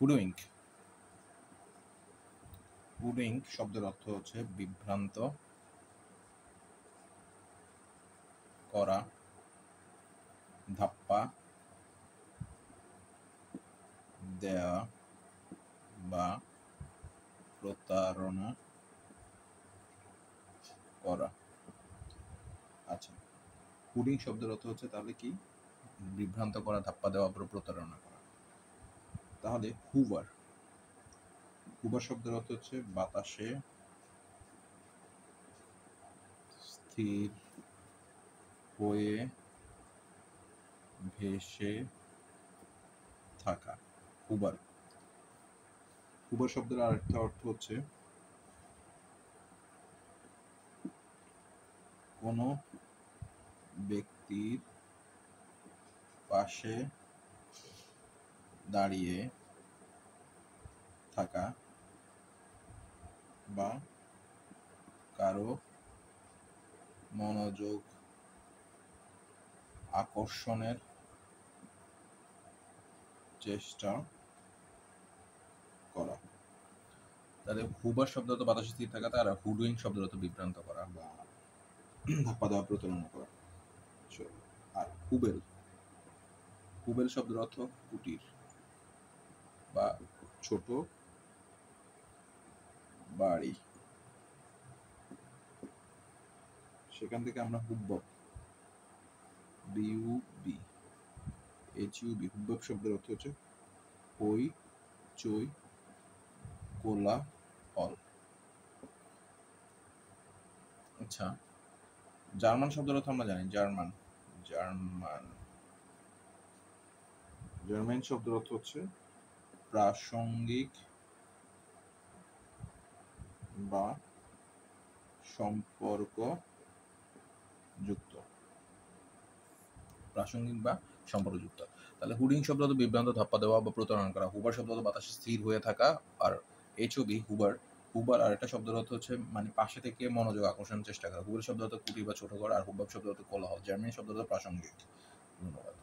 হুডউইঙ্ক। হুডউইঙ্ক শব্দের অর্থ হচ্ছে বিভ্রান্ত করা, ধাপ্পা দেওয়া বা প্রতারণা করা। আচ্ছা, হুডিং শব্দের অর্থ হচ্ছে তাহলে কি? বিভ্রান্ত করা, ধাপ্পা দেওয়া বা প্রতারণা করা। তাহলে হুভার, হুভার শব্দের অর্থ হচ্ছে বাতাসে স্থির হয়ে ভেসে থাকা। হুভার, হুভার শব্দের আরেকটা অর্থ হচ্ছে কোনো ব্যক্তির পাশে দাঁড়িয়ে থাকা বা কারো মনোযোগ আকর্ষণের চেষ্টা করা। তাহলে হুভার শব্দ তো বাতাসে স্থির থাকা, আর হুডুইং শব্দ তো বিভ্রান্ত করা বা ধাপ্পা দেওয়া, প্রতারণা করা। আর হুবেল, হুবেল শব্দের অর্থ কুটির বা ছোট বাড়ি। সেখান থেকে আমরা হুব্বব, বিউবি, এইচইউবি, হুব্বব শব্দের অর্থ হচ্ছে হই চই কোলাহল। আচ্ছা, জার্মান শব্দের অর্থ আমরা জানি, জার্মান। জার্মান, জার্মান শব্দের অর্থ হচ্ছে প্রাসঙ্গিক বা সম্পর্ক যুক্ত। প্রাসঙ্গিক বা সম্পর্কযুক্ত। তাহলে হুডিং শব্দ তো বিভ্রান্ত, ধাপ্পা দেওয়া বা প্রতারণা করা। হুবার শব্দ তো বাতাসে স্থির হয়ে থাকা। আর এইচওবি হুবার, হুবার আর একটা শব্দের অর্থ হচ্ছে মানে পাশে থেকে মনোযোগ আকর্ষণের চেষ্টা করা। হুবেল শব্দ অর্থ কুটির বা ছোট ঘর, আর হুব্বাব শব্দ অর্থ কোলাহল। জার্মানি শব্দ অর্থ প্রাসঙ্গিক। ধন্যবাদ।